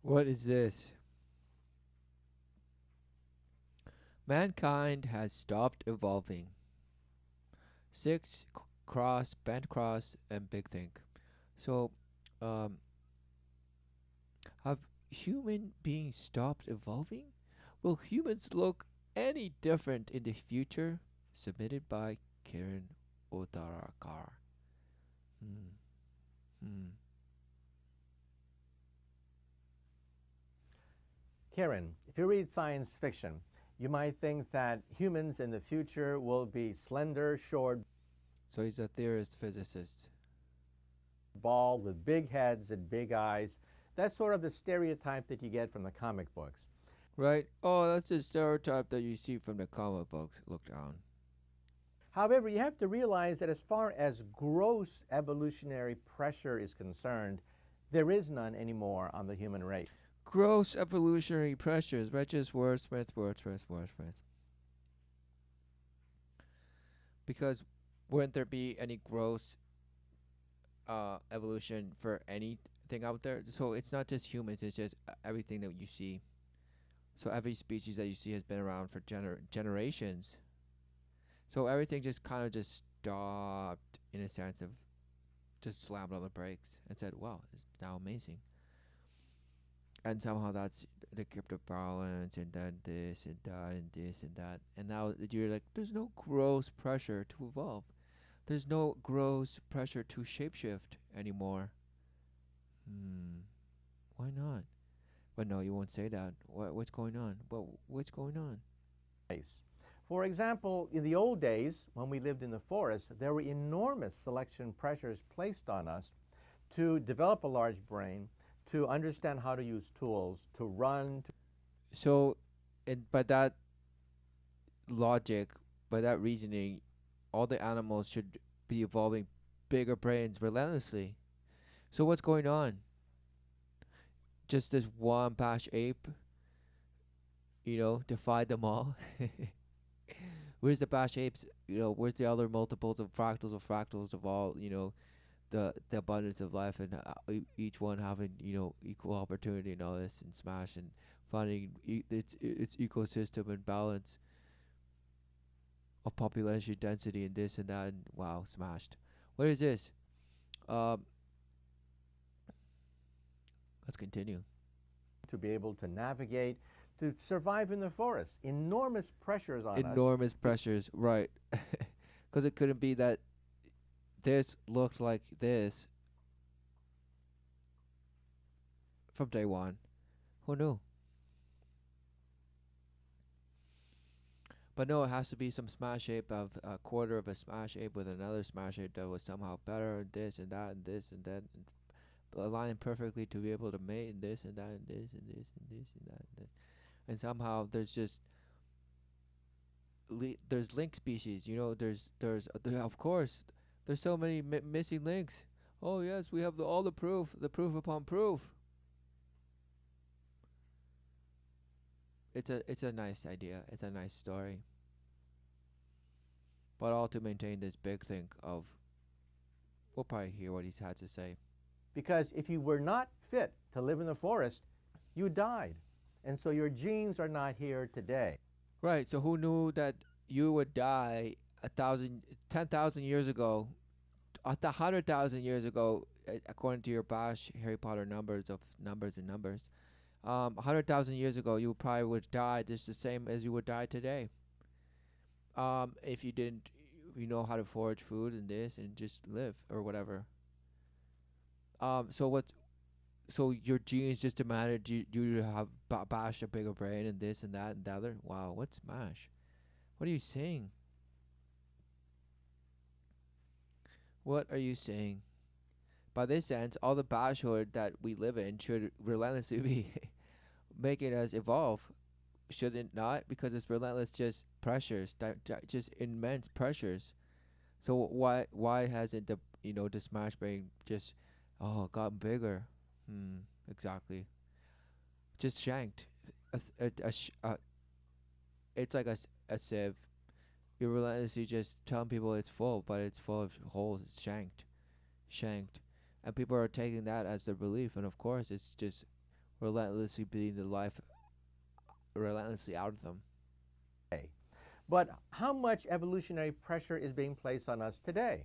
What is this? Mankind has stopped evolving. Six cross, bent cross, and big think. So, um, have human beings stopped evolving? Will humans look any different in the future? Submitted by Karen Otarakar. Hmm. Hmm. Karen, if you read science fiction, you might think that humans in the future will be slender, short, So he's a theorist physicist. bald, with big heads and big eyes. That's sort of the stereotype that you get from the comic books. Right? Oh, that's the stereotype that you see from the comic books. Look down. However, you have to realize that as far as gross evolutionary pressure is concerned, there is none anymore on the human race. Gross evolutionary pressures. Regis Wordsmith. Because wouldn't there be any gross evolution for anything out there? So it's not just humans, it's just everything that you see. So every species that you see has been around for generations. So everything just kind of just stopped in a sense of just slammed on the brakes and said, wow, it's now amazing. And somehow that's the kept balance and then this and that and this and that. And now you're like, there's no gross pressure to evolve. There's no gross pressure to shapeshift anymore. Hmm. Why not? But no, you won't say that. What's going on? What's going on? For example, in the old days, when we lived in the forest, there were enormous selection pressures placed on us to develop a large brain, to understand how to use tools, to run. So, and by that logic, by that reasoning, all the animals should be evolving bigger brains relentlessly. So what's going on? Just this one bash ape, defied them all. Where's the bash apes? Where's the other multiples of fractals of all? The abundance of life and each one having equal opportunity and all this and smash and finding its ecosystem and balance of population density and this and that and wow smashed. What is this? Um, let's continue. To be able to navigate, to survive in the forest. Enormous pressures on us. Enormous pressures, right? Because it couldn't be that this looked like this from day one. Who knew? But no, it has to be some smash ape of a quarter of a smash ape with another smash ape that was somehow better and this and that and this and that and aligning perfectly to be able to mate and this and that and this and this and this and that and, and somehow there's just there's link species. Of course there's so many missing links. Oh yes, we have all the proof upon proof. It's a nice idea. It's a nice story. But all to maintain this big thing of we'll probably hear what he's had to say. Because if you were not fit to live in the forest, you died. And so your genes are not here today. Right. So who knew that you would die 10,000 years ago, 100,000 years ago, according to your Bosch Harry Potter numbers of numbers and numbers. 100,000 years ago, you probably would die just the same as you would die today. If you didn't, know how to forage food and this and just live or whatever. So what? So your genes just demanded you to have bash a bigger brain and this and that and the other. Wow, what's smash? What are you saying? What are you saying? By this sense, all the bashhood that we live in should relentlessly be making us evolve, should it not? Because it's relentless, just pressures, just immense pressures. So why hasn't the smash brain just gotten bigger? Exactly. Just shanked. It's like a sieve. You're relentlessly just telling people it's full, but it's full of holes. It's shanked, and people are taking that as their belief. And of course, it's just relentlessly beating the life relentlessly out of them. But how much evolutionary pressure is being placed on us today?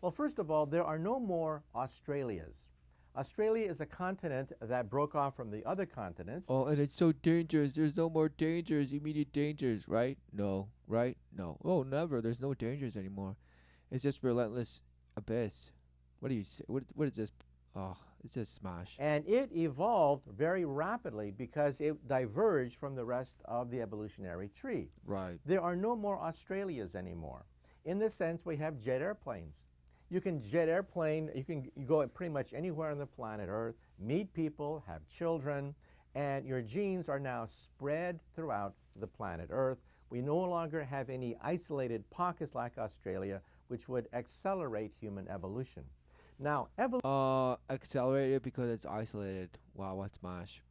Well, first of all, there are no more Australias. Australia is a continent that broke off from the other continents. Oh, and it's so dangerous. There's no more dangers, immediate dangers, right? No, right? No. Oh, never. There's no dangers anymore. It's just relentless abyss. What do you say? What is this? Oh, it's just smash. And it evolved very rapidly because it diverged from the rest of the evolutionary tree. Right. There are no more Australias anymore. In this sense, we have jet airplanes. You can go pretty much anywhere on the planet Earth, meet people, have children, and your genes are now spread throughout the planet Earth. We no longer have any isolated pockets like Australia, which would accelerate human evolution. Now, Accelerated because it's isolated. Wow, what smash.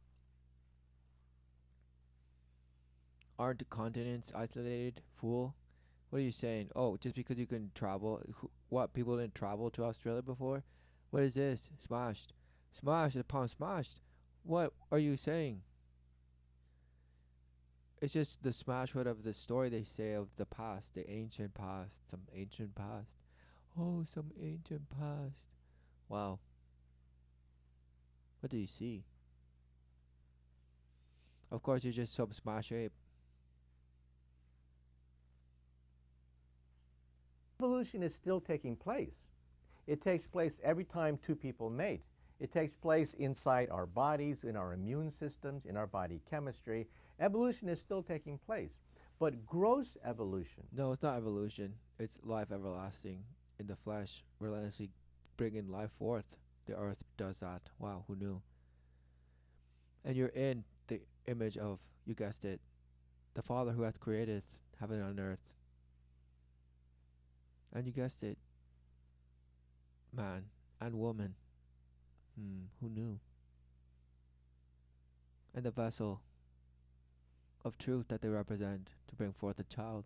Aren't the continents isolated, fool? What are you saying? Oh, just because you can travel? What, people didn't travel to Australia before? What is this? Smashed. Smashed upon smashed. What are you saying? It's just the smash word of the story they say of the past, the ancient past, some ancient past. Oh, some ancient past. Wow. What do you see? Of course, you're just some smash ape. evolution is still taking place. It takes place every time two people mate. It takes place inside our bodies, in our immune systems, in our body chemistry. Evolution is still taking place. But gross evolution. No, it's not evolution. It's life everlasting in the flesh, relentlessly bringing life forth. The earth does that. Wow, who knew? And you're in the image of, you guessed it, the Father who hath created heaven and earth. And you guessed it, man and woman. Who knew? And the vessel of truth that they represent to bring forth a child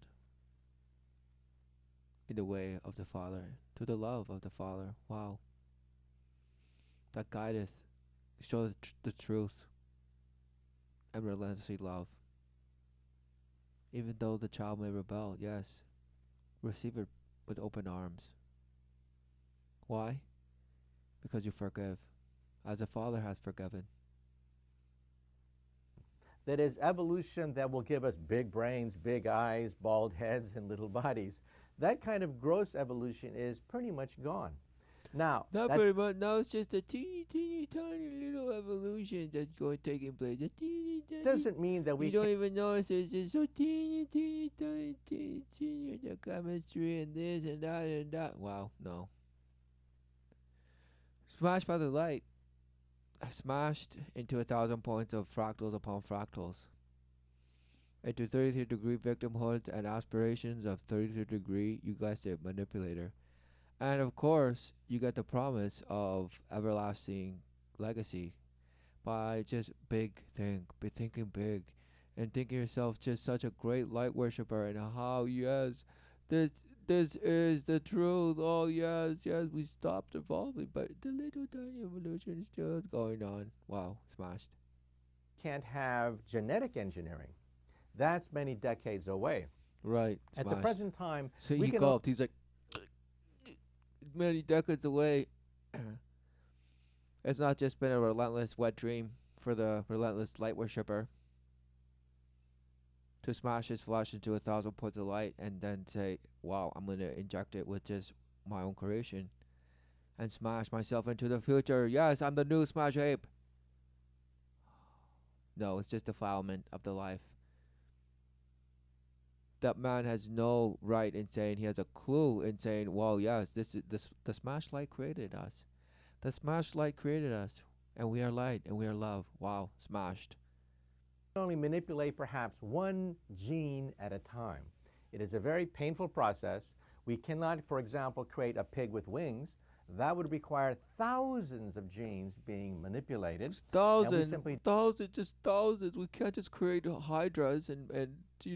in the way of the Father, to the love of the Father. Wow. That guideth, show the truth, and relentlessly love. Even though the child may rebel, yes, receive it with open arms. Why? Because you forgive, as the Father has forgiven. That is evolution that will give us big brains, big eyes, bald heads, and little bodies. That kind of gross evolution is pretty much gone. Now, not very much. Now it's just a teeny, teeny, tiny little evolution that's taking place. A teeny, tiny. Doesn't mean that we don't even notice it's just so teeny, teeny, tiny, teeny, teeny. The chemistry and this and that and that. Wow, no. Smashed by the light. Smashed into 1,000 points of fractals upon fractals. Into 33-degree victimhoods and aspirations of 33-degree, you guessed it, manipulator. And of course, you get the promise of everlasting legacy by just be thinking big, and thinking yourself just such a great light worshiper, and how, yes, this is the truth. Oh, yes, we stopped evolving, but the little tiny evolution is still going on. Wow, smashed. Can't have genetic engineering. That's many decades away. Right, At the present time, so we he can gulped. He's like, many decades away. It's not just been a relentless wet dream for the relentless light worshipper to smash his flesh into 1,000 points of light and then say, wow, I'm going to inject it with just my own creation and smash myself into the future. Yes, I'm the new Smash Ape. No, it's just defilement of the life. That man has no right in saying, he has a clue in saying, well, yes, the Smash Light created us. The Smash Light created us, and we are light, and we are love. Wow, smashed. Only manipulate perhaps one gene at a time. It is a very painful process. We cannot, for example, create a pig with wings. That would require thousands of genes being manipulated. Thousands. We can't just create hydras and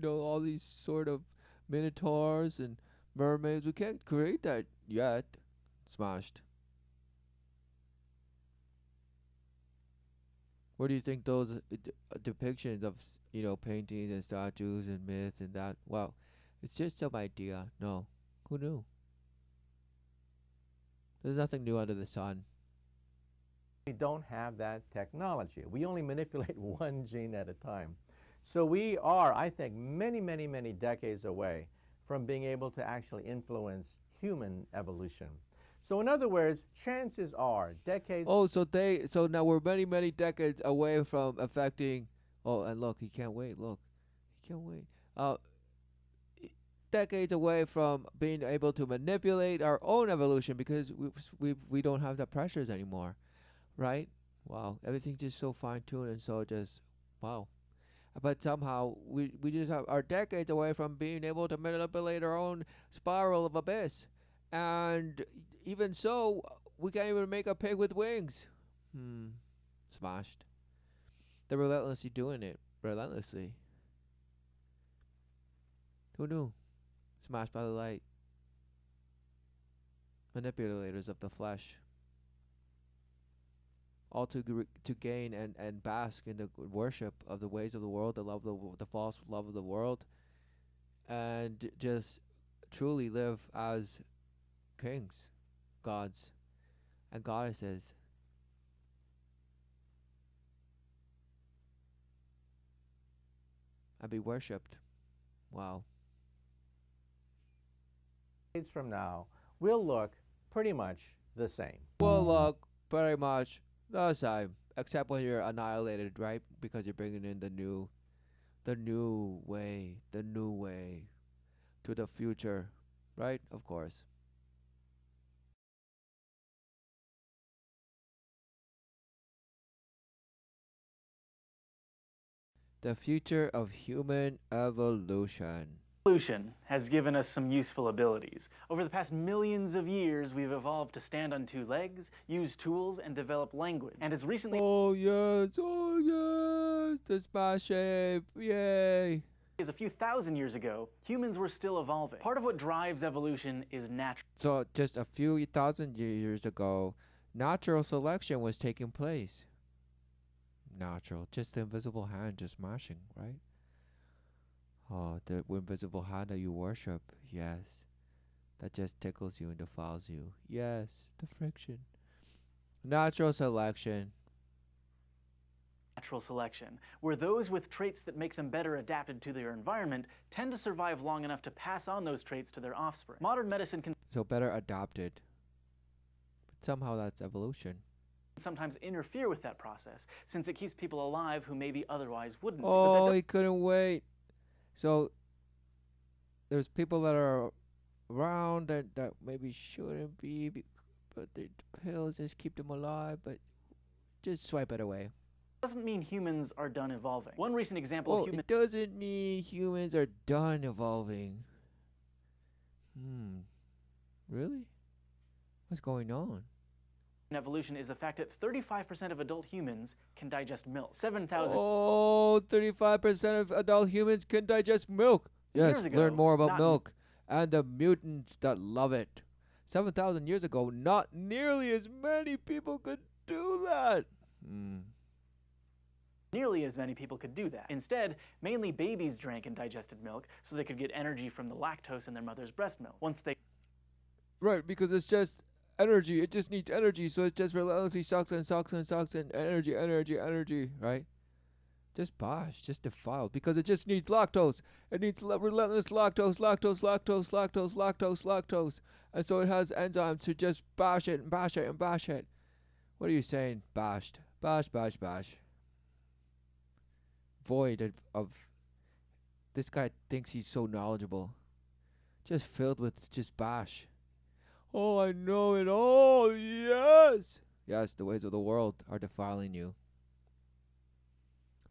all these sort of minotaurs and mermaids. We can't create that yet. Smashed. Where do you think those depictions of paintings and statues and myths and that? Well, it's just some idea. No, who knew? There's nothing new under the sun. We don't have that technology. We only manipulate one gene at a time. So we are, I think, many, many, many decades away from being able to actually influence human evolution. So in other words, chances are decades. Oh, so now we're many, many decades away from affecting. Oh, and look, he can't wait. Look, he can't wait. Decades away from being able to manipulate our own evolution because we don't have the pressures anymore, right? Wow, everything's just so fine tuned and so just wow. But somehow we just are decades away from being able to manipulate our own spiral of abyss, and even so, we can't even make a pig with wings. Smashed. They're relentlessly doing it. Relentlessly. Who knew? Smashed by the light. Manipulators of the flesh. All to gain and bask in the worship of the ways of the world, the false love of the world, and just truly live as kings, gods, and goddesses. And be worshipped. Wow. Decades from now will look pretty much the same. Will look very much the same, except when you're annihilated, right? Because you're bringing in the new way to the future, right? Of course. The future of human evolution. Evolution has given us some useful abilities. Over the past millions of years, we've evolved to stand on two legs, use tools, and develop language. And as recently Oh yes, the SMASH APE, yay! as a few thousand years ago, humans were still evolving. Part of what drives evolution is natural. So just a few thousand years ago, natural selection was taking place. Natural, just the invisible hand just smashing, right? Oh, the invisible hand that you worship, yes. That just tickles you and defiles you. Yes, the friction. Natural selection. Natural selection, where those with traits that make them better adapted to their environment tend to survive long enough to pass on those traits to their offspring. Modern medicine can So better adopted. But somehow that's evolution. sometimes interfere with that process, since it keeps people alive who maybe otherwise wouldn't be. Oh, he couldn't wait. So there's people that are around that maybe shouldn't be, but the pills just keep them alive, but just swipe it away. Doesn't mean humans are done evolving. One recent example of human it doesn't mean humans are done evolving. Really? What's going on? evolution is the fact that 35% of adult humans can digest milk. 7,000 Oh, 35% of adult humans can digest milk. Yes, years ago, learn more about not milk and the mutants that love it. 7,000 years ago, not nearly as many people could do that. Nearly as many people could do that. Instead, mainly babies drank and digested milk so they could get energy from the lactose in their mother's breast milk. Once they Right, because it's just energy. It just needs energy, so it just relentlessly sucks and sucks and sucks and energy, right? Just bosh, just defiled, because it just needs lactose. It needs relentless lactose. And so it has enzymes to just bash it. What are you saying? Bashed. Bash. Void of this guy thinks he's so knowledgeable. Just filled with just bash. Oh, I know it all. Yes. Yes, the ways of the world are defiling you.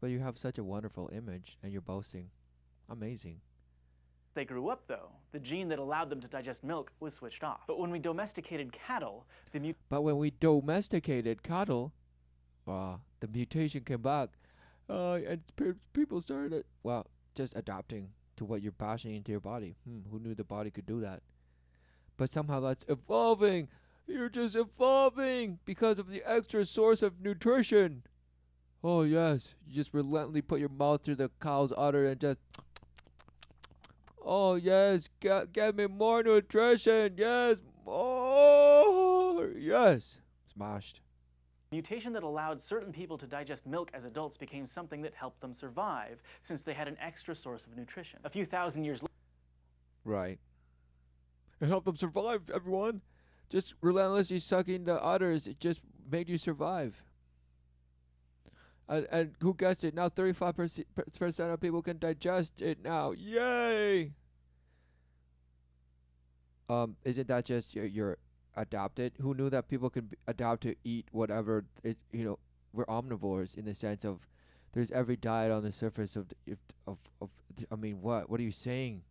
But you have such a wonderful image and you're boasting. Amazing. They grew up, though, the gene that allowed them to digest milk was switched off. But when we domesticated cattle, the mutation came back. And people started, just adapting to what you're bashing into your body. Who knew the body could do that? But somehow that's evolving. You're just evolving because of the extra source of nutrition. Oh yes, you just relentlessly put your mouth through the cow's udder and just. Oh yes, get me more nutrition. Yes, more. Yes, smashed. Mutation that allowed certain people to digest milk as adults became something that helped them survive, since they had an extra source of nutrition. A few thousand years later, Right. It helped them survive. Everyone, just relentlessly sucking the udders. It just made you survive. And who gets it now? 35% of people can digest it now. Yay! Isn't that just you're adapted? Who knew that people can adapt to eat whatever it? We're omnivores in the sense of there's every diet on the surface of I mean, what are you saying?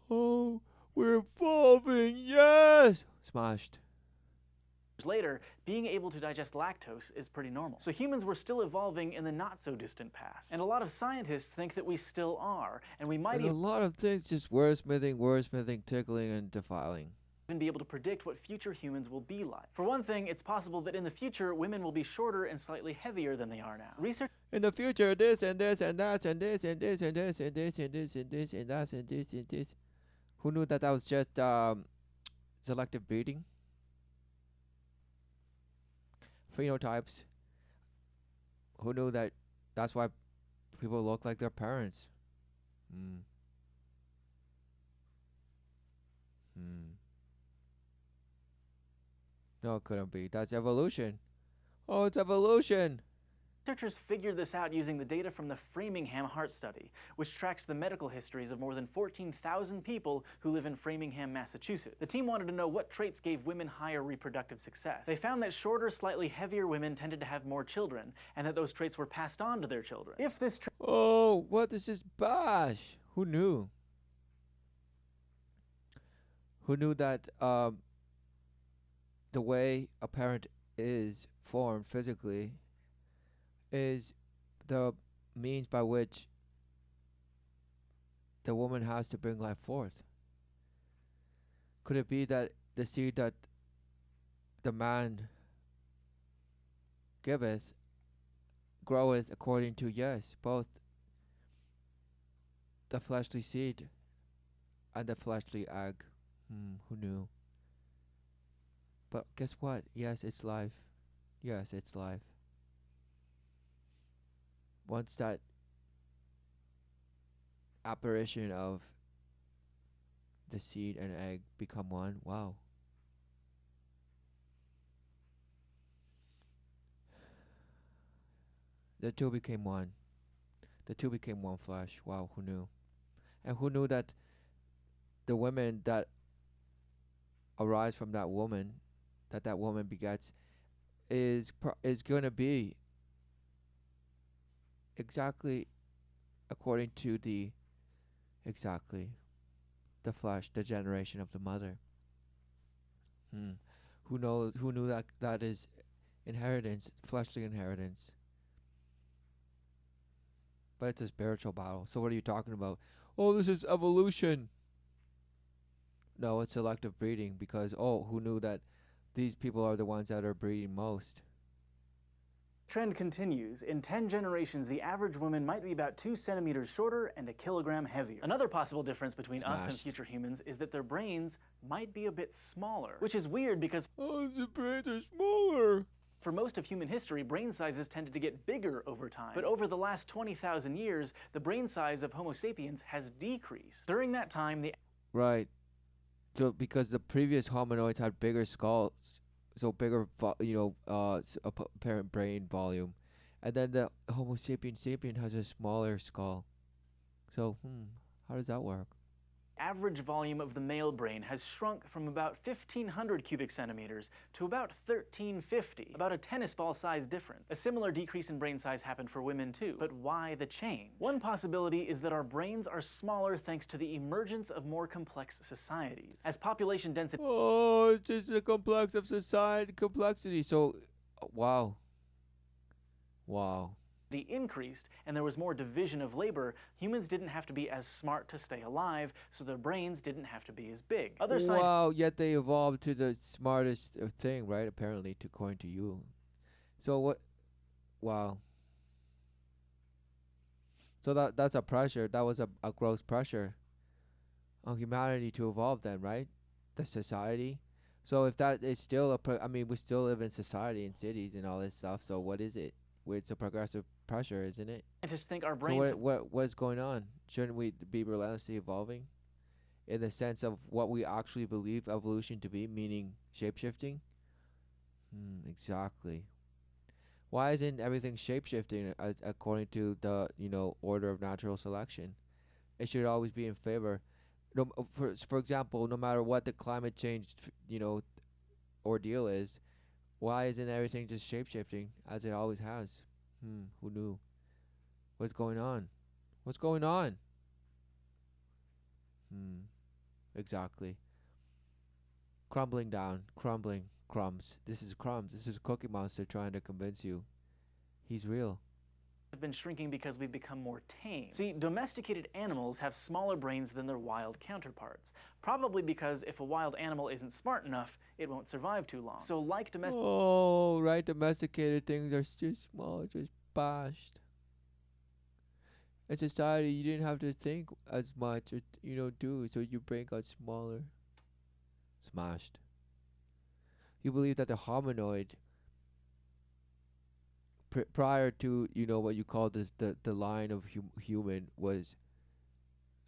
Oh, we're evolving. Yes, smashed. later, being able to digest lactose is pretty normal. So humans were still evolving in the not so distant past. And a lot of scientists think that we still are, and we might And a lot of things just wordsmithing, tickling, and defiling. even be able to predict what future humans will be like. For one thing, it's possible that in the future, women will be shorter and slightly heavier than they are now. Research In the future, this and this and that and this and this and this and this and this and this and that and this and this. Who knew that was just selective breeding? Phenotypes. Who knew that that's why people look like their parents? Hmm. Hmm. No, it couldn't be. That's evolution. Oh, it's evolution. Researchers figured this out using the data from the Framingham Heart Study, which tracks the medical histories of more than 14,000 people who live in Framingham, Massachusetts. The team wanted to know what traits gave women higher reproductive success. They found that shorter, slightly heavier women tended to have more children, and that those traits were passed on to their children. If this Oh, what is this bash? Who knew? Who knew that the way a parent is formed physically is the means by which the woman has to bring life forth? Could it be that the seed that the man giveth groweth according to, yes, both the fleshly seed and the fleshly egg? Who knew? But guess what? Yes, it's life. Yes, it's life. Once that apparition of the seed and egg become one, wow. The two became one. The two became one flesh. Wow, who knew? And who knew that the women that arise from that woman, that woman begets, is going to be exactly according to the flesh, the generation of the mother. Who knew that that is inheritance, fleshly inheritance? But it's a spiritual battle. So what are you talking about? Oh, this is evolution. No, it's selective breeding because who knew that these people are the ones that are breeding most? trend continues, in 10 generations, the average woman might be about 2 centimeters shorter and a kilogram heavier. Another possible difference between us and future humans is that their brains might be a bit smaller, which is weird because the brains are smaller. For most of human history, brain sizes tended to get bigger over time. But over the last 20,000 years, the brain size of Homo sapiens has decreased. During that time, the Right. So because the previous hominoids had bigger skulls, so bigger, apparent brain volume, and then the Homo sapien has a smaller skull. So, how does that work? average volume of the male brain has shrunk from about 1,500 cubic centimeters to about 1,350, about a tennis ball size difference. A similar decrease in brain size happened for women too, but why the change? One possibility is that our brains are smaller thanks to the emergence of more complex societies. As population density it's just the complex of society complexity. So, wow. increased and there was more division of labor, humans didn't have to be as smart to stay alive, so their brains didn't have to be as big. Yet they evolved to the smartest thing, right? Apparently, according to you. So what? Wow. So that's a pressure. That was a gross pressure on humanity to evolve then, right? The society. So if that is still I mean, we still live in society in cities and all this stuff. So what is it? Well, it's a progressive pressure, isn't it? Scientists think our So brains have what's going on? Shouldn't we be relentlessly evolving in the sense of what we actually believe evolution to be, meaning shapeshifting? Exactly. Why isn't everything shapeshifting according to the order of natural selection? It should always be in favor. No, for example, no matter what the climate change ordeal is, why isn't everything just shapeshifting as it always has? Who knew? What's going on? What's going on? Exactly. Crumbling down, crumbling, crumbs. This is crumbs. This is Cookie Monster trying to convince you he's real. have been shrinking because we've become more tame. See, domesticated animals have smaller brains than their wild counterparts, probably because if a wild animal isn't smart enough, it won't survive too long. So like Domesticated things are just small, just bashed. In society, you didn't have to think as much, or do so your brain got smaller, smashed. You believe that the hominoid, prior to what you call the line of human,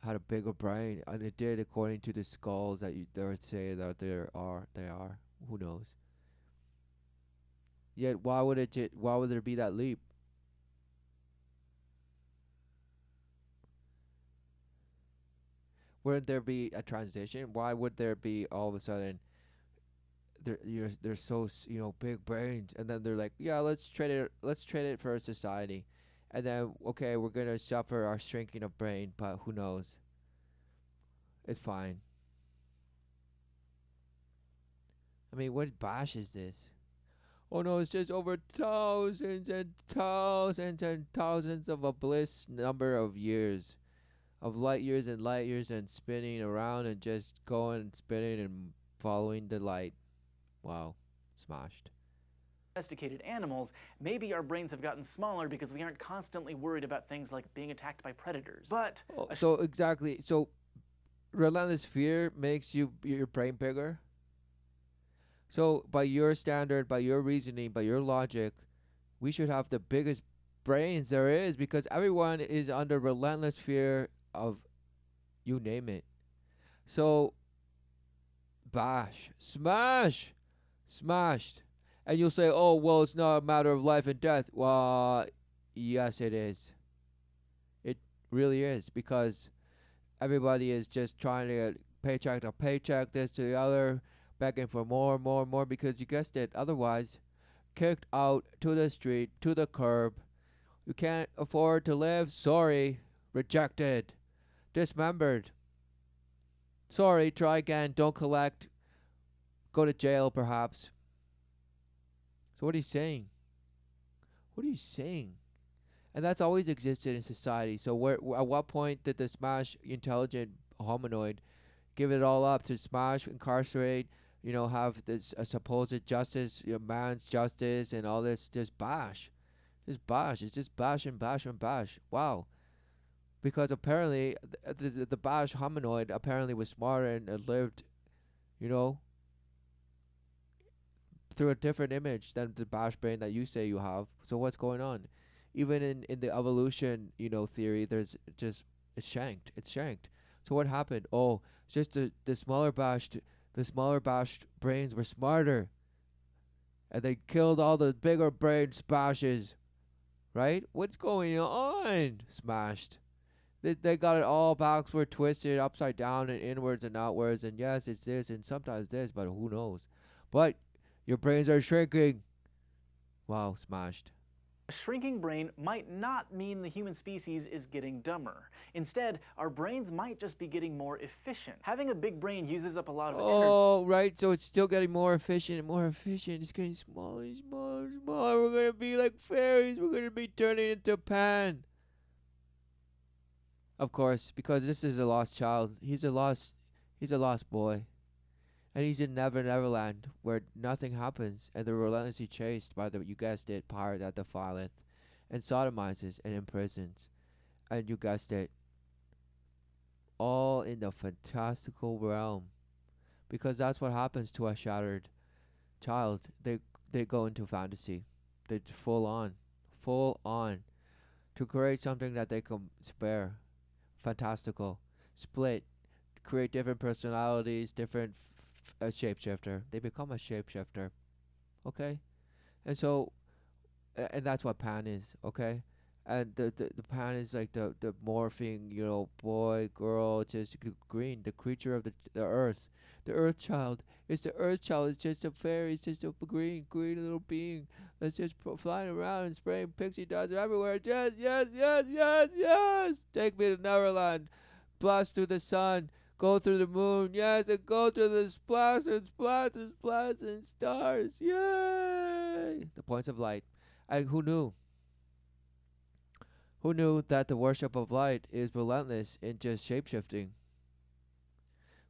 had a bigger brain, and it did according to the skulls that they would say that they are. Who knows? Yet why would there be that leap? Wouldn't there be a transition? Why would there be all of a sudden they're so big brains, and then they're like, yeah, let's trade it for a society, and then okay, we're gonna suffer our shrinking of brain, but who knows? It's fine. I mean, what bash is this? Oh no, it's just over thousands and thousands and thousands of a bliss number of years, of light years and light years, and spinning around and just going and spinning and following the light. Wow, smashed. Domesticated animals, maybe our brains have gotten smaller because we aren't constantly worried about things like being attacked by predators. But so exactly, so relentless fear makes your brain bigger. So by your standard, by your reasoning, by your logic, we should have the biggest brains there is, because everyone is under relentless fear of you name it. So bash, smash, smashed. And you'll say, oh, well, it's not a matter of life and death. Well, yes, it is. It really is, because everybody is just trying to get paycheck to paycheck, this to the other, begging for more and more and more, because you guessed it, otherwise, kicked out to the street, to the curb. You can't afford to live? Sorry. Rejected. Dismembered. Sorry, try again, don't collect. Go to jail, perhaps. So what are you saying? What are you saying? And that's always existed in society. So at what point did the smash intelligent hominoid give it all up to smash, incarcerate, have this supposed justice, man's justice, and all this, just bash. Just bash. It's just bash and bash and bash. Wow. Because apparently the bash hominoid apparently was smarter and lived, through a different image than the bash brain that you say you have. So what's going on? Even in the evolution, theory, there's just it's shanked. It's shanked. So what happened? Oh, it's just the smaller bashed brains were smarter, and they killed all the bigger brain bashes. Right? What's going on? Smashed. They got it all backward, twisted, upside down, and inwards and outwards. And yes, it's this, and sometimes this, but who knows? But your brains are shrinking. Wow, smashed. a shrinking brain might not mean the human species is getting dumber. Instead, our brains might just be getting more efficient. Having a big brain uses up a lot of energy. Oh, right. So it's still getting more efficient and more efficient. It's getting smaller and smaller and smaller. We're going to be like fairies. We're going to be turning into Pan. Of course, because this is a lost child. He's a lost boy. And he's in Never Neverland, where nothing happens, and they're relentlessly chased by the, you guessed it, pirate that defileth, and sodomizes and imprisons. And you guessed it, all in the fantastical realm. Because that's what happens to a shattered child. They go into fantasy. They full on to create something that they can spare. Fantastical, split, create different personalities, different shapeshifter. They become a shapeshifter. Okay, and so and that's what pan is. Okay, and the pan is like the morphing, boy, girl, just green, the creature of the earth, the earth child. It's the earth child. It's just a fairy. It's just a green little being that's just flying around and spraying pixie dust everywhere. Yes, yes, yes, yes, yes. Take me to Neverland. Blast through the sun. Go through the moon. Yes, and go through the splash and splash and splash and stars. Yay! The points of light. And who knew? Who knew that the worship of light is relentless in just shapeshifting?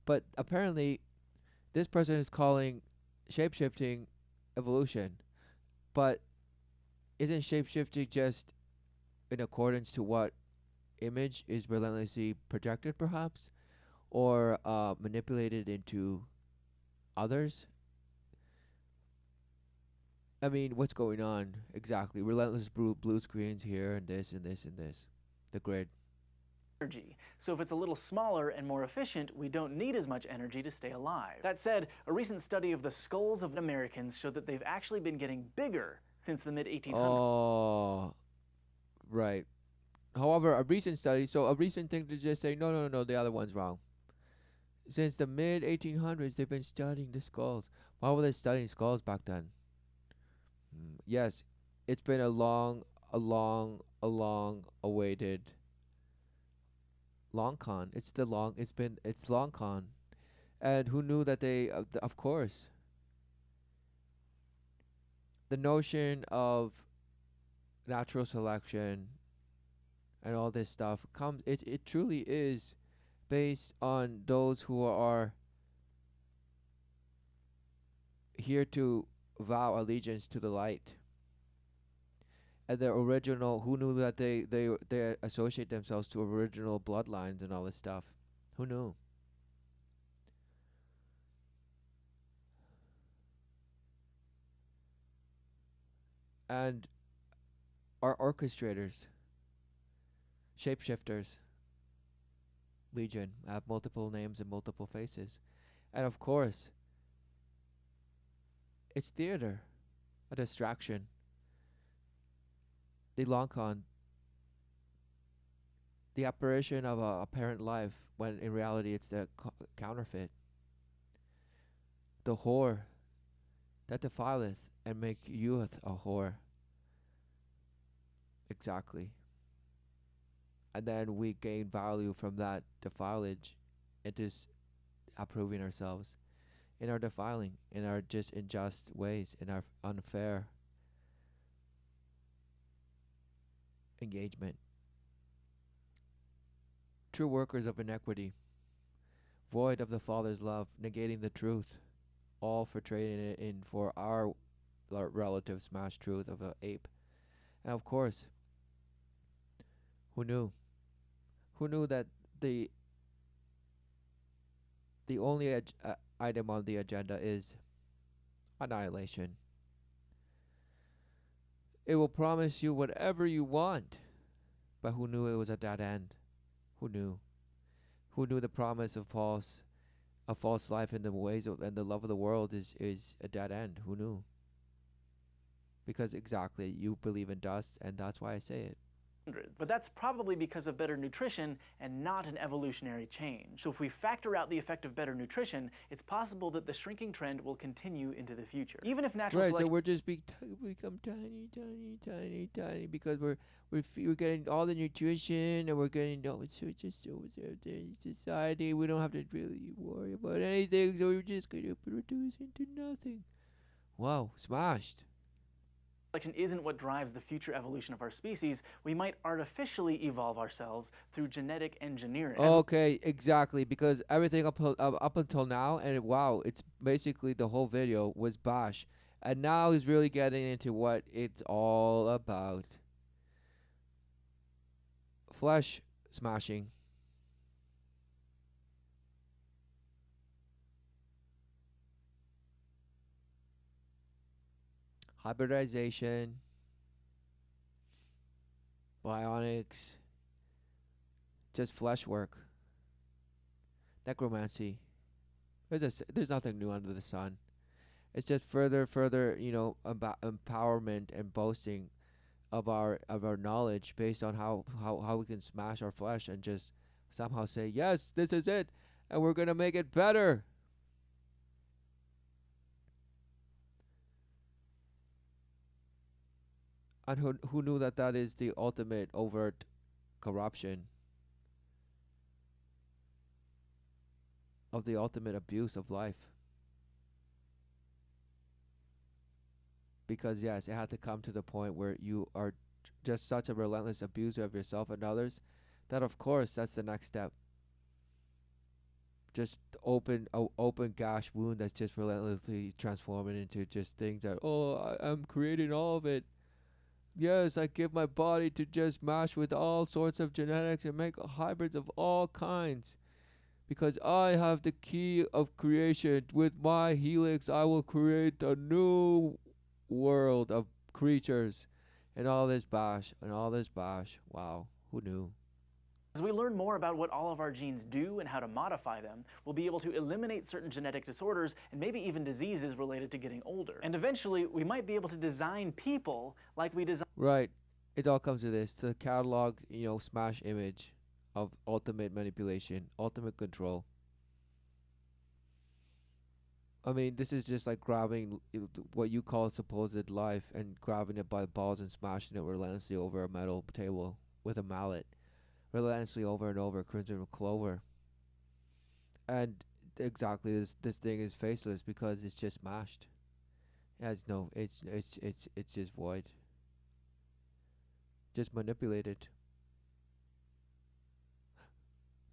But apparently, this person is calling shapeshifting evolution. But isn't shapeshifting just in accordance to what image is relentlessly projected, perhaps? Or manipulated into others? I mean, what's going on exactly? Relentless blue screens here and this and this and this. The grid. Energy. So if it's a little smaller and more efficient, we don't need as much energy to stay alive. That said, a recent study of the skulls of Americans showed that they've actually been getting bigger since the mid-1800s. Oh, right. However, a recent thing to just say, no, the other one's wrong. Since the mid-1800s, they've been studying the skulls. Why were they studying skulls back then? Yes, it's been a long awaited long con. It's long con. And who knew that of course, the notion of natural selection and all this stuff it truly is based on those who are here to vow allegiance to the light. And the original, who knew that they associate themselves to original bloodlines and all this stuff? Who knew? And our orchestrators, shapeshifters, Legion, have multiple names and multiple faces. And of course, it's theater, a distraction. The long con, the apparition of a apparent life when in reality it's the counterfeit. The whore that defileth and make youth a whore. Exactly. And then we gain value from that defilage into approving ourselves in our defiling, in our just unjust ways, in our unfair engagement. True workers of inequity, void of the Father's love, negating the truth, all for trading it in for our relative smash truth of an ape. And of course, who knew? Who knew that the only item on the agenda is annihilation? It will promise you whatever you want, but who knew it was a dead end? Who knew? Who knew the promise of a false life in the ways of, and the love of the world is a dead end? Who knew? Because exactly, you believe in dust, and that's why I say it. But that's probably because of better nutrition and not an evolutionary change. So if we factor out the effect of better nutrition, it's possible that the shrinking trend will continue into the future. Even if natural Right, selection... so we're just become tiny because we're getting all the nutrition and we're getting it's just society. We don't have to really worry about anything, so we're just gonna produce into nothing. Wow, smashed. Selection isn't what drives the future evolution of our species. We might artificially evolve ourselves through genetic engineering. Okay, exactly, because everything up until now, and wow, it's basically the whole video was bash, and now he's really getting into what it's all about. flesh smashing, hybridization, bionics, just flesh work, necromancy. There's nothing new under the sun. It's just further, empowerment and boasting of our knowledge based on how we can smash our flesh and just somehow say, yes, this is it, and we're gonna make it better. And who knew that is the ultimate overt corruption of the ultimate abuse of life? Because yes, it had to come to the point where you are just such a relentless abuser of yourself and others that of course that's the next step. Just open gash wound that's just relentlessly transforming into just things that, I'm creating all of it. Yes, I give my body to just mash with all sorts of genetics and make hybrids of all kinds. Because I have the key of creation. With my helix, I will create a new world of creatures. And all this bash, Wow, who knew? As we learn more about what all of our genes do and how to modify them, we'll be able to eliminate certain genetic disorders and maybe even diseases related to getting older. And eventually, we might be able to design people like we design. Right. It all comes to this, to the catalog, smash image of ultimate manipulation, ultimate control. I mean, this is just like grabbing what you call supposed life and grabbing it by the balls and smashing it relentlessly over a metal table with a mallet. Relentlessly over and over, crimson clover. And exactly this thing is faceless because it's just smashed. It has no, it's just void. Just manipulated.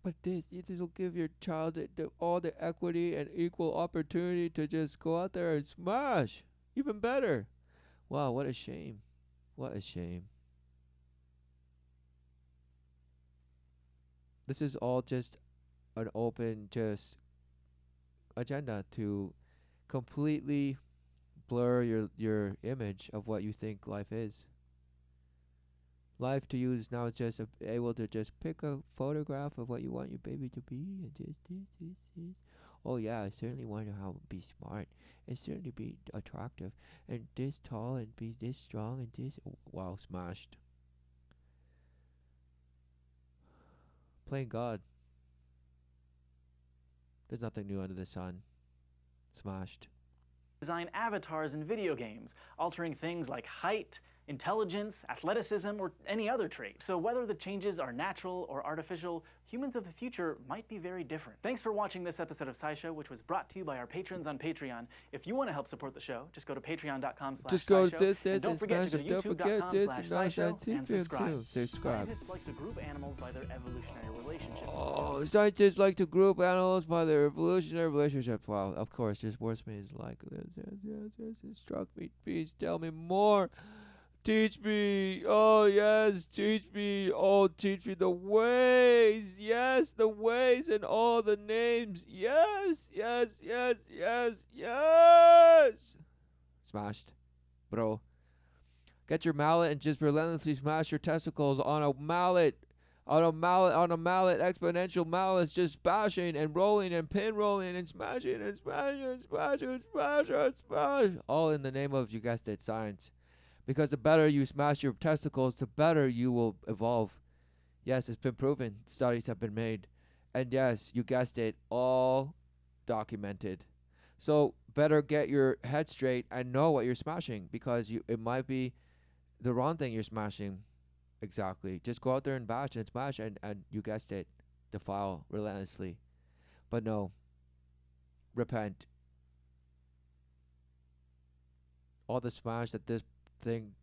But this will give your child all the equity and equal opportunity to just go out there and smash. Even better. Wow, what a shame. What a shame. This is all just an open just agenda to completely blur your image of what you think life is. Life to you is now just able to just pick a photograph of what you want your baby to be and just this. Oh yeah, I certainly want to be smart and certainly be attractive and this tall and be this strong and this. Wow, smashed. Playing God. There's nothing new under the sun. Smashed. Design avatars in video games, altering things like height, intelligence, athleticism, or any other trait. So whether the changes are natural or artificial, humans of the future might be very different. Thanks for watching this episode of SciShow, which was brought to you by our patrons on Patreon. If you want to help support the show, just go to patreon.com/scishow. And don't forget to go to youtube.com/scishow and subscribe. Scientists like to group animals by their evolutionary relationships. Oh, scientists like to group animals by their evolutionary relationships. Wow, of course, this words means like this. Yes, it struck me. Please tell me more. Teach me, oh yes, teach me, teach me the ways, yes, the ways and all the names, yes. Smashed, bro. Get your mallet and just relentlessly smash your testicles on a mallet, exponential mallets, just bashing and rolling and pin rolling and smashing and smash, all in the name of, you guessed it, science. Because the better you smash your testicles, the better you will evolve. Yes, it's been proven. Studies have been made. And yes, you guessed it, all documented. So better get your head straight and know what you're smashing, because it might be the wrong thing you're smashing. Exactly. Just go out there and bash and smash and you guessed it, defile relentlessly. But no. Repent. All the smash that this thing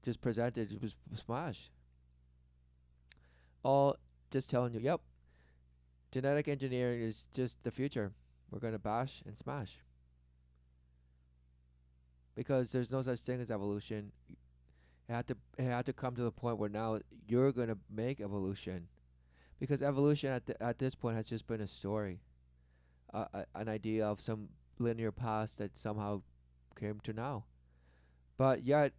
just presented was smash. All just telling you, yep, genetic engineering is just the future. We're gonna bash and smash. Because there's no such thing as evolution. It had to come to the point where now you're gonna make evolution, because evolution at this point has just been a story, an idea of some linear past that somehow came to now. But yet,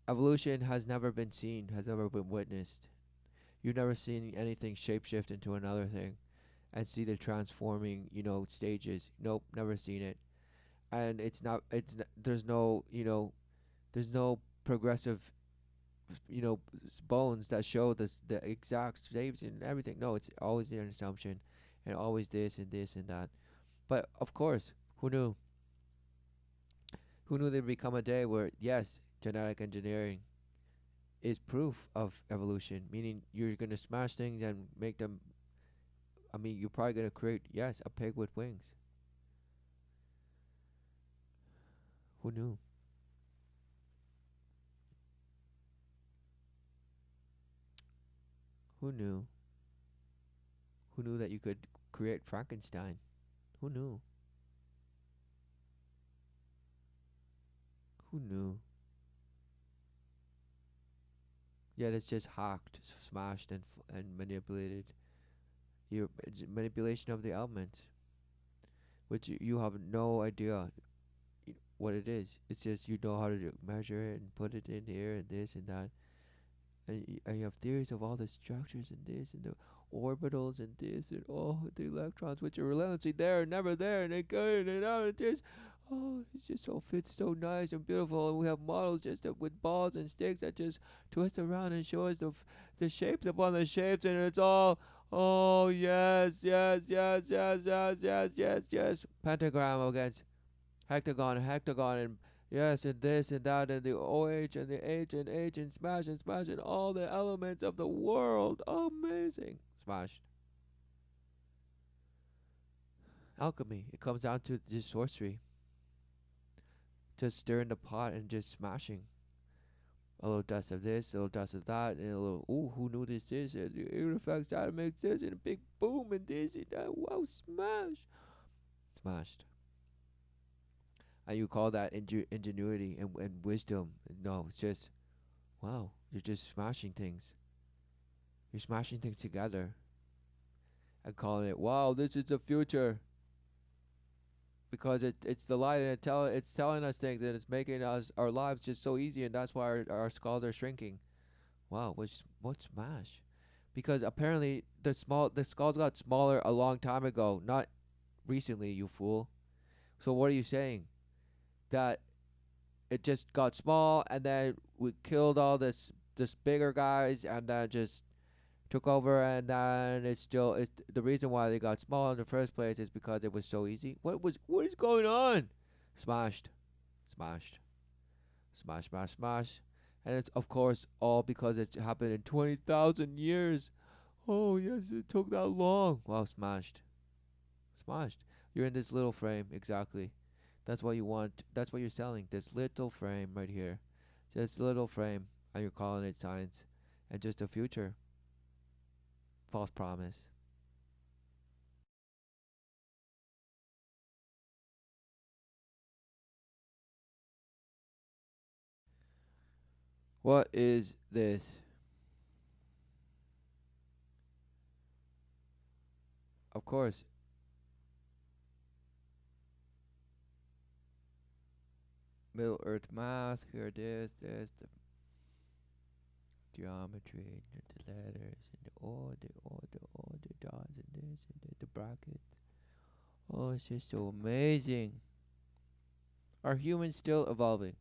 evolution has never been seen, has never been witnessed. You've never seen anything shapeshift into another thing and see the transforming, stages. Nope, never seen it. And it's not. There's no. There's no progressive. Bones that show the exact shapes and everything. No, it's always an assumption, and always this and this and that. But of course, who knew? Who knew there'd become a day where yes, genetic engineering is proof of evolution, meaning you're gonna smash things and make them. I mean, you're probably gonna create yes a pig with wings. Who knew? Who knew? Who knew that you could create Frankenstein? Who knew? Who knew? Yet it's just hacked, smashed, and manipulated. It's manipulation of the elements, which you have no idea what it is. It's just you know how to measure it and put it in here and this and that, and you have theories of all the structures and this and the orbitals and this and all the electrons which are relentlessly there and never there, and they go in and out and this. Oh, it just all fits so nice and beautiful, and we have models just with balls and sticks that just twist around and show us the shapes upon the shapes, and it's all oh yes, yes, yes, yes, yes, yes, yes, yes. Pentagram against hectagon, hectagon, and yes, and this and that, and the OH and the H and smash and all the elements of the world. Amazing. Smashed. Alchemy. It comes down to just sorcery. Just stirring the pot and just smashing. A little dust of this, a little dust of that, and a little, ooh, who knew this is? And it affects that, it makes this, and a big boom, and this, and that. Wow, smash. Smashed. And you call that ingenuity and wisdom. No, it's just, wow, you're just smashing things. You're smashing things together and calling it, wow, this is the future. Because it's the light, and it's telling us things, and it's making us our lives just so easy, and that's why our skulls are shrinking. Wow, what's smash? Because apparently the skulls got smaller a long time ago, not recently, you fool. So what are you saying? That it just got small, and then we killed all this bigger guys, and then just took over, and then it's the reason why they got small in the first place is because it was so easy. What is going on? Smashed, smashed, smash, smash, smash, and it's of course all because it's happened in 20,000 years. Oh yes, it took that long. Wow, smashed, smashed. You're in this little frame, exactly. That's what you want. That's what you're selling. This little frame right here, this little frame, and you're calling it science, and just a future. False promise. What is this? Of course, Middle Earth math. Here this, the geometry, and the letters, and the dots, and this, and the brackets. Oh, it's just so amazing. Are humans still evolving?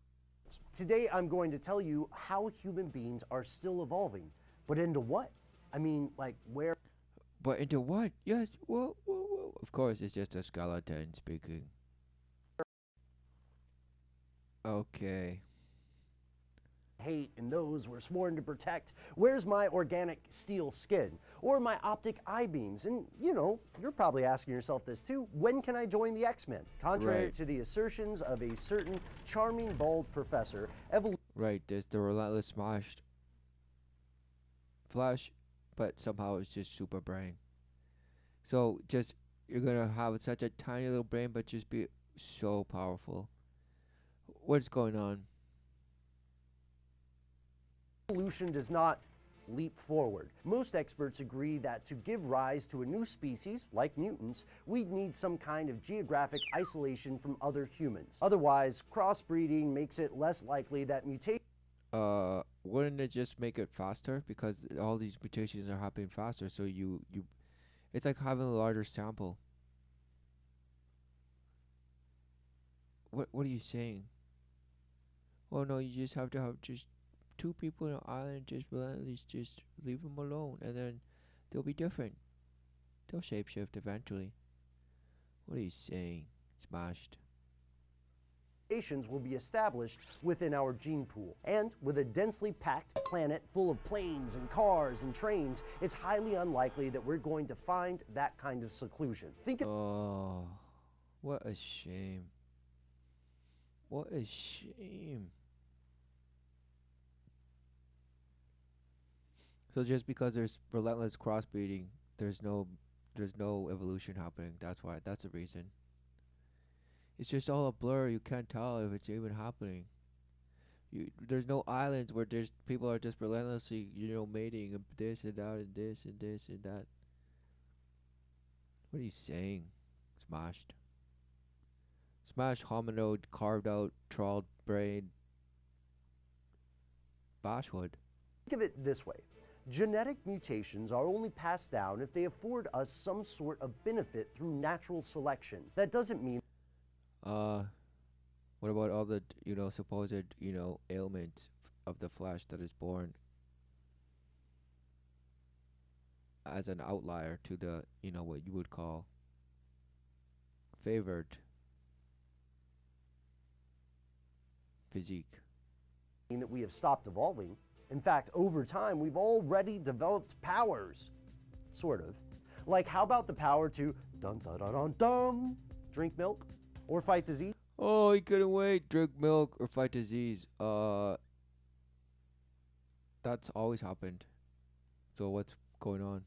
Today, I'm going to tell you how human beings are still evolving. But into what? I mean, like, where? But into what? Yes, whoa. Of course, it's just a skeleton speaking. Okay. Hate and those we're sworn to protect. Where's my organic steel skin? Or my optic eye beams? And, you know, you're probably asking yourself this too. When can I join the X-Men? Contrary Right. to the assertions of a certain charming, bald professor, Right, there's the relentless smashed flesh, but somehow it's just super brain. So just you're gonna have such a tiny little brain, but just be so powerful. What's going on? Evolution does not leap forward. Most experts agree that to give rise to a new species, like mutants, we'd need some kind of geographic isolation from other humans. Otherwise, crossbreeding makes it less likely that mutation Wouldn't it just make it faster? Because all these mutations are happening faster, so it's like having a larger sample. What are you saying? Oh no, you just have to have just two people in an island, just relentlessly just leave them alone, and then they'll be different. They'll shapeshift eventually. What are you saying? Smashed. mutations will be established within our gene pool. And with a densely packed planet full of planes and cars and trains, it's highly unlikely that we're going to find that kind of seclusion. Think of Oh, what a shame. What a shame. So just because there's relentless crossbreeding, there's no evolution happening. That's the reason. It's just all a blur. You can't tell if it's even happening. There's no islands where there's people are just relentlessly, mating and this and that and this and this and that. What are you saying? Smashed. Smashed hominid carved out trawled brain. Bashwood. Think of it this way. Genetic mutations are only passed down if they afford us some sort of benefit through natural selection. That doesn't mean what about all the, supposed, ailments of the flesh that is born as an outlier to the, what you would call favored physique? that we have stopped evolving. In fact, over time, we've already developed powers, sort of. Like, how about the power to dum dum dum dum dum, drink milk or fight disease? Oh, he couldn't wait. Drink milk or fight disease. That's always happened. So what's going on?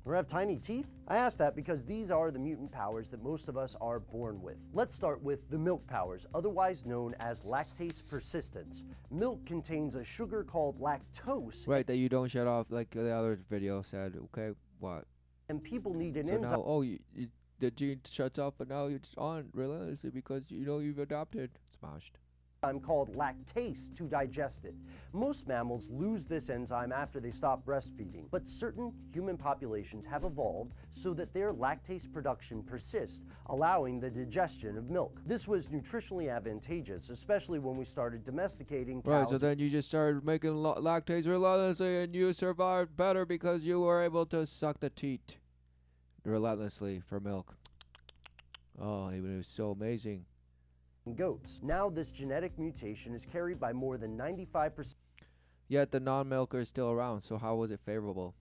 Or have tiny teeth? I ask that because these are the mutant powers that most of us are born with. Let's start with the milk powers, otherwise known as lactase persistence. Milk contains a sugar called lactose. Right, that you don't shut off like the other video said. Okay, what? And people need an So enzyme. now, the gene shuts off, but now it's on relentlessly because you've adopted. Smashed. Called lactase to digest it. Most mammals lose this enzyme after they stop breastfeeding, but certain human populations have evolved so that their lactase production persists, allowing the digestion of milk. This was nutritionally advantageous, especially when we started domesticating cows. Right, so then you just started making lactase relentlessly, and you survived better because you were able to suck the teat relentlessly for milk. Oh, it was so amazing. Goats. Now this genetic mutation is carried by more than 95%. Yet the non-milker is still around, so how was it favorable?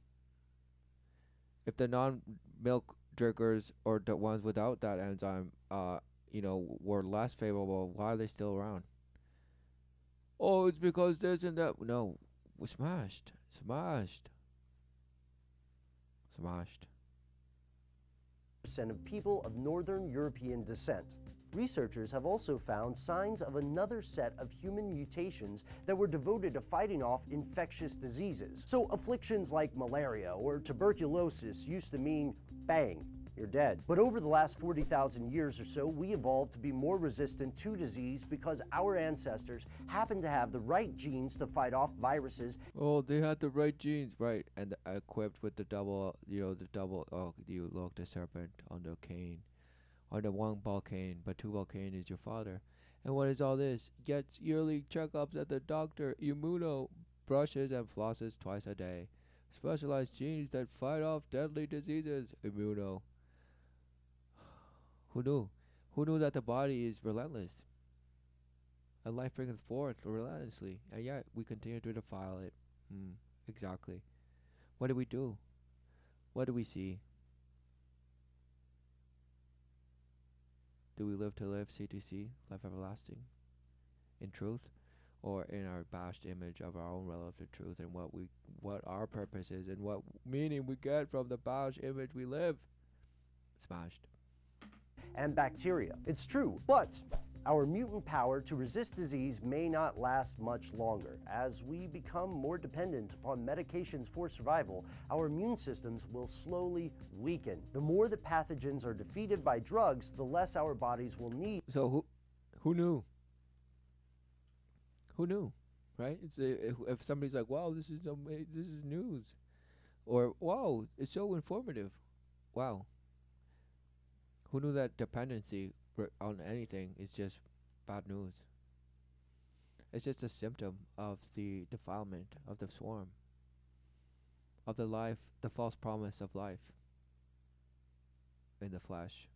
If the non-milk drinkers or the ones without that enzyme, were less favorable, why are they still around? Oh, it's because this and that. No, we smashed. Of people of Northern European descent. Researchers have also found signs of another set of human mutations that were devoted to fighting off infectious diseases. So afflictions like malaria or tuberculosis used to mean, bang, you're dead. But over the last 40,000 years or so, we evolved to be more resistant to disease because our ancestors happened to have the right genes to fight off viruses. Oh, they had the right genes, right, and equipped with the double, oh, you look, the serpent on the cane. On the one ball cane, but two ball cane is your father. And what is all this? Gets yearly checkups at the doctor, immuno, brushes and flosses twice a day. Specialized genes that fight off deadly diseases, immuno. Who knew? Who knew that the body is relentless? And life brings forth relentlessly, and yet we continue to defile it. Exactly. What do we do? What do we see? Do we live to live, C2C, life everlasting, in truth, or in our bashed image of our own relative truth and what our purpose is and what meaning we get from the bashed image we live? Smashed. And bacteria. It's true, but Our mutant power to resist disease may not last much longer. As we become more dependent upon medications for survival, our immune systems will slowly weaken. The more that pathogens are defeated by drugs, the less our bodies will need. So who knew? Who knew? Right? It's if somebody's like, "Wow, this is amazing. This is news," or "Wow, it's so informative." Wow. Who knew that dependency on anything is just bad news? It's just a symptom of the defilement of the swarm, of the life, the false promise of life in the flesh,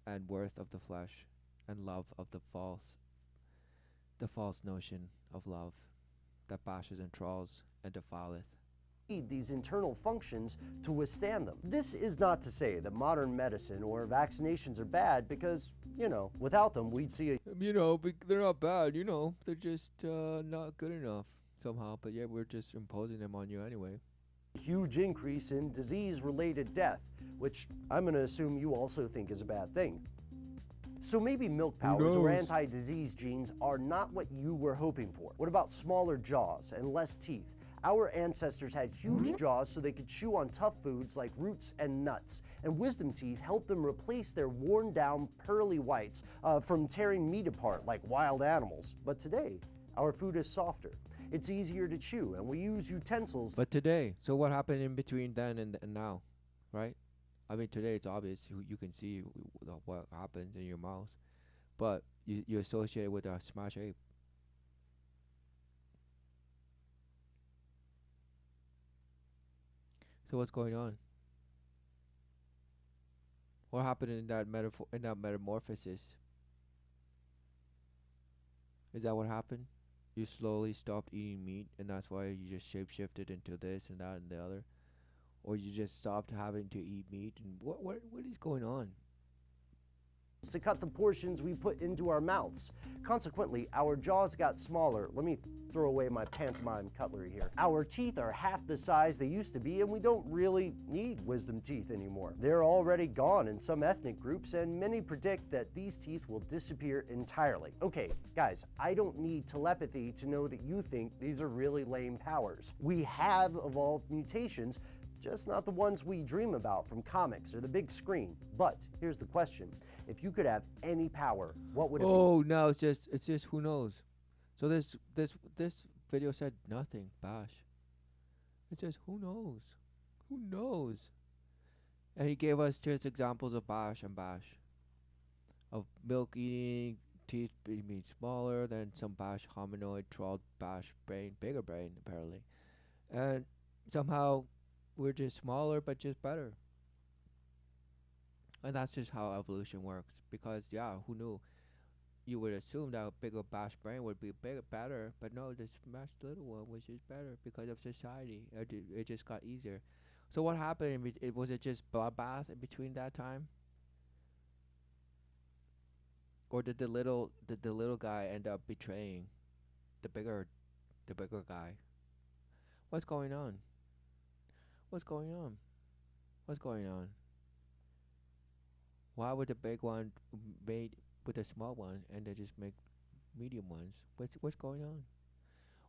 and worth of the flesh, and love of the false notion of love that bashes and trawls and defileth. These internal functions to withstand them. This is not to say that modern medicine or vaccinations are bad, because, without them we'd see a They're not bad, they're just not good enough somehow, but yeah, we're just imposing them on you anyway. huge increase in disease-related death, which I'm going to assume you also think is a bad thing. So maybe milk powers or anti-disease genes are not what you were hoping for. What about smaller jaws and less teeth? Our ancestors had huge jaws so they could chew on tough foods like roots and nuts, and wisdom teeth helped them replace their worn-down pearly whites from tearing meat apart like wild animals. But today, our food is softer. It's easier to chew, and we use utensils. But today, so what happened in between then and now, right? I mean, today it's obvious. You can see what happens in your mouth, but you associate it with a SMASH ape. So what's going on? What happened in that metamorphosis? Is that what happened? You slowly stopped eating meat, and that's why you just shapeshifted into this and that and the other, or you just stopped having to eat meat? And what is going on? To cut the portions we put into our mouths. Consequently, our jaws got smaller. Let me throw away my pantomime cutlery here. Our teeth are half the size they used to be, and we don't really need wisdom teeth anymore. They're already gone in some ethnic groups, and many predict that these teeth will disappear entirely. Okay, guys, I don't need telepathy to know that you think these are really lame powers. We have evolved mutations, just not the ones we dream about from comics or the big screen. But here's the question. If you could have any power, what would it be? Oh, no, it's just who knows. So this video said nothing, Bash. It's just who knows. Who knows? And he gave us just examples of Bash and Bash. Of milk eating, teeth being smaller than some Bash hominoid, trolled Bash brain, bigger brain apparently. And somehow we're just smaller but just better. And that's just how evolution works. Because, yeah, who knew? You would assume that a bigger Bash brain would be better. But no, the smashed little one was just better because of society. It just got easier. So what happened? Was it just bloodbath in between that time? Or did the little guy end up betraying the bigger guy? What's going on? What's going on? What's going on? Why would the big one mate with a small one and they just make medium ones? What's going on?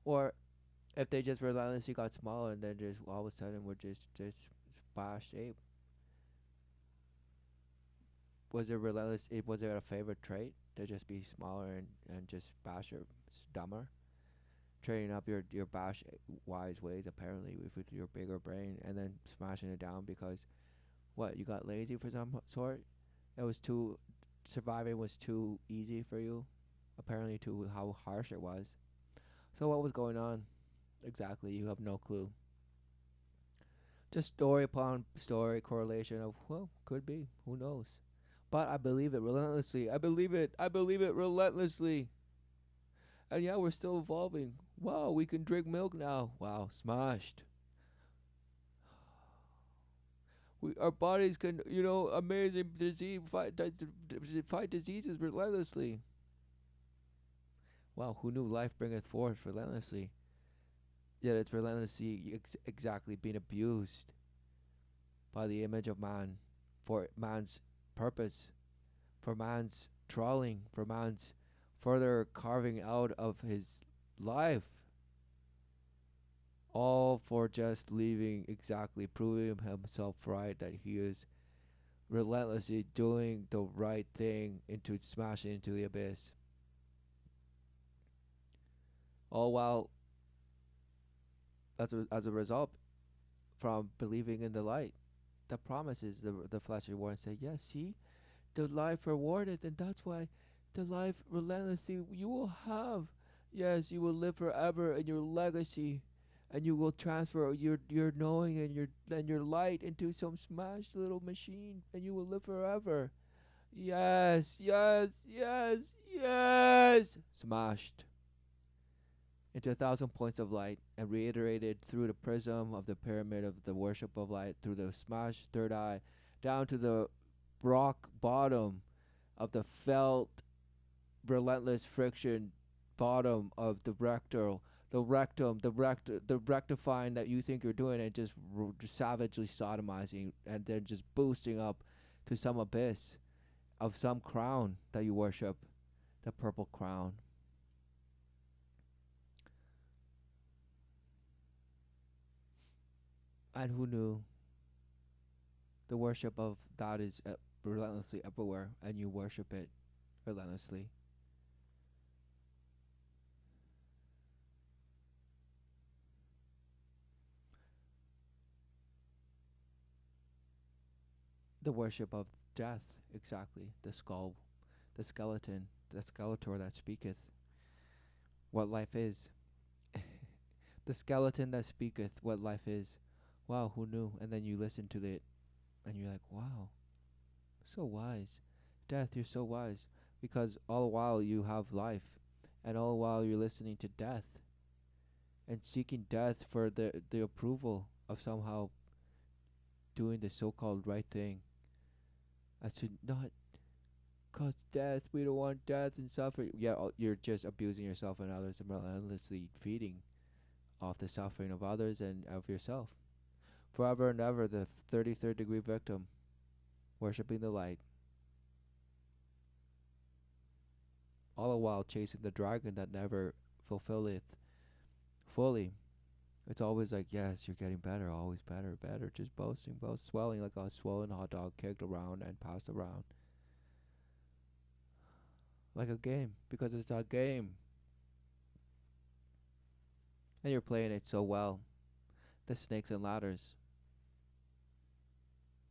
Or if they just relentlessly got smaller and then just all of a sudden we're just SMASH ape. Was it relentless? Was it a favorite trait to just be smaller and just bash or dumber? Training up your bash wise ways apparently with your bigger brain, and then smashing it down because what, you got lazy for some sort? Surviving was too easy for you, apparently, to how harsh it was. So what was going on exactly? You have no clue. Just story upon story, correlation of, well, could be, who knows? But I believe it relentlessly. I believe it relentlessly. And yeah, we're still evolving. Wow, we can drink milk now. Wow, smashed. Our bodies can, amazing disease, fight diseases relentlessly. Wow, who knew life bringeth forth relentlessly? Yet it's relentlessly exactly being abused by the image of man for man's purpose, for man's trawling for man's further carving out of his life, all for just leaving exactly proving himself right, that he is relentlessly doing the right thing into smashing into the abyss, all while as a result from believing in the light that promises the fleshly reward, and say, yes, see, the life rewarded, and that's why the life relentlessly you will have. Yes, you will live forever in your legacy, and you will transfer your knowing and your light into some smashed little machine, and you will live forever. Yes, yes, yes, yes. Smashed into 1,000 points of light and reiterated through the prism of the pyramid of the worship of light, through the smashed third eye, down to the rock bottom of the felt relentless friction bottom of the rectal, the rectum, the rectifying that you think you're doing, and just savagely sodomizing, and then just boosting up to some abyss of some crown that you worship, the purple crown. And who knew the worship of that is relentlessly everywhere, and you worship it relentlessly. The worship of death, exactly. The skull, the skeleton, the skeletor that speaketh what life is. The skeleton that speaketh what life is. Wow, who knew? And then you listen to it, and you're like, wow, so wise. Death, you're so wise. Because all the while you have life, and all the while you're listening to death, and seeking death for the approval of somehow doing the so-called right thing. As to not cause death, we don't want death and suffering. Yeah, you're just abusing yourself and others and relentlessly feeding off the suffering of others and of yourself. Forever and ever, the 33rd degree victim, worshipping the light, all the while chasing the dragon that never fulfilleth fully. It's always like, yes, you're getting better, always better, better, just boasting, swelling like a swollen hot dog kicked around and passed around. Like a game, because it's a game. And you're playing it so well. The snakes and ladders,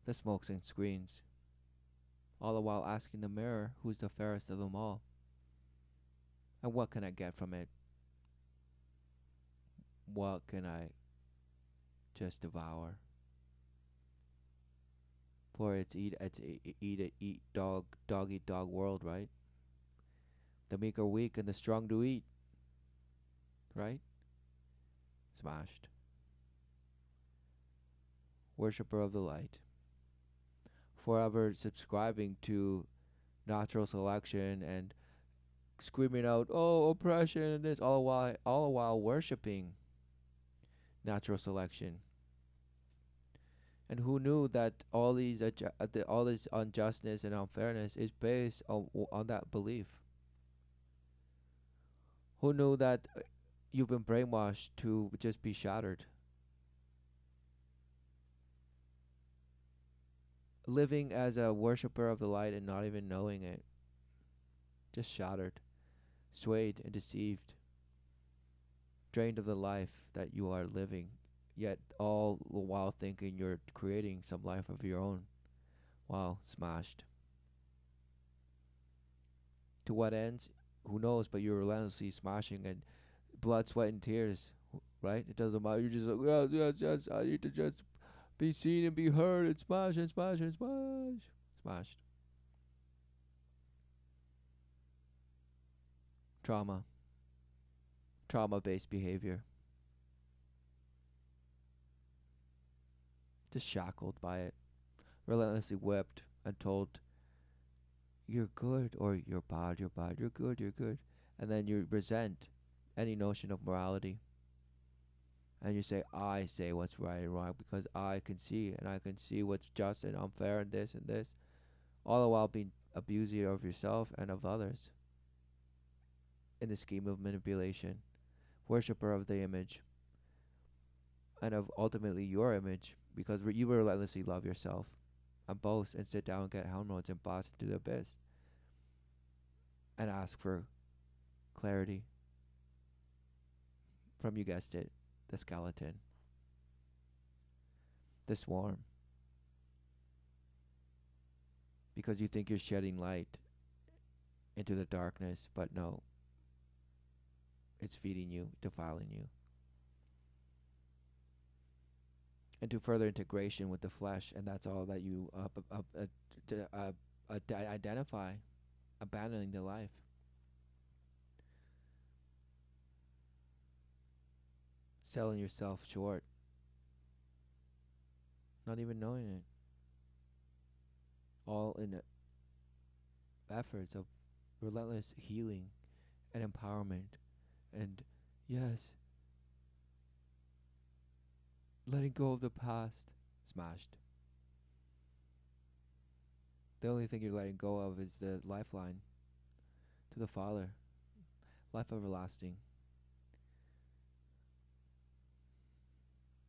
the smokes and screens, all the while asking the mirror who's the fairest of them all. And what can I get from it? What can I just devour? For it's eat dog eat dog world, right? The meek are weak and the strong do eat, right? Smashed. Worshipper of the light, forever subscribing to natural selection and screaming out, "Oh, oppression!" and this, all the while worshiping natural selection. And who knew that all all this unjustness and unfairness is based on that belief? Who knew that you've been brainwashed to just be shattered? Living as a worshiper of the light and not even knowing it. Just shattered, swayed and deceived, drained of the life that you are living, yet all the while thinking you're creating some life of your own. Wow, smashed. To what ends? Who knows, but you're relentlessly smashing, and blood, sweat, and tears, right? It doesn't matter. You're just like, yes, yes, yes, I need to just be seen and be heard, and smash and smash and smash. Smashed. Trauma. Trauma-based behavior. Just shackled by it. Relentlessly whipped and told, you're good or you're bad, you're bad, you're good, you're good. And then you resent any notion of morality. And you say, I say what's right and wrong because I can see, and I can see what's just and unfair and this and this. All the while being abuser of yourself and of others in the scheme of manipulation, worshipper of the image and of ultimately your image, because you relentlessly love yourself and boast and sit down and get hormones and boss and do their best and ask for clarity from, you guessed it, the skeleton, the swarm, because you think you're shedding light into the darkness, but no, it's feeding you, defiling you. Into further integration with the flesh, and that's all that you identify, abandoning the life. Selling yourself short, not even knowing it. All in efforts of relentless healing and empowerment, and yes, letting go of the past. Smashed. The only thing you're letting go of is the lifeline to the Father, life everlasting.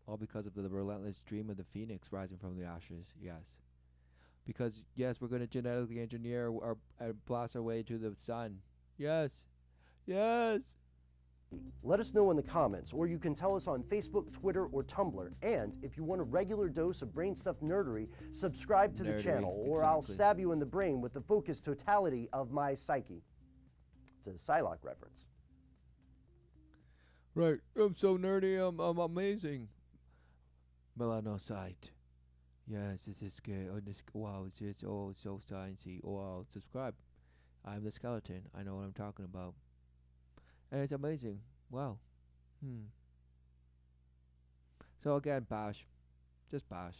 All because of the relentless dream of the phoenix rising from the ashes, yes. Because, yes, we're going to genetically engineer or blast our way to the sun. Yes. Yes. Let us know in the comments, or you can tell us on Facebook, Twitter, or Tumblr. And if you want a regular dose of brain stuff nerdery, subscribe to the channel, or I'll stab you in the brain with the focused totality of my psyche. It's a Psylocke reference. Right. I'm so nerdy. I'm amazing. Melanocyte. Yes, this is good. Oh, wow, it's just so sciencey. Oh, wow, subscribe. I'm the skeleton. I know what I'm talking about. And it's amazing. Wow. So again, bash. Just bash.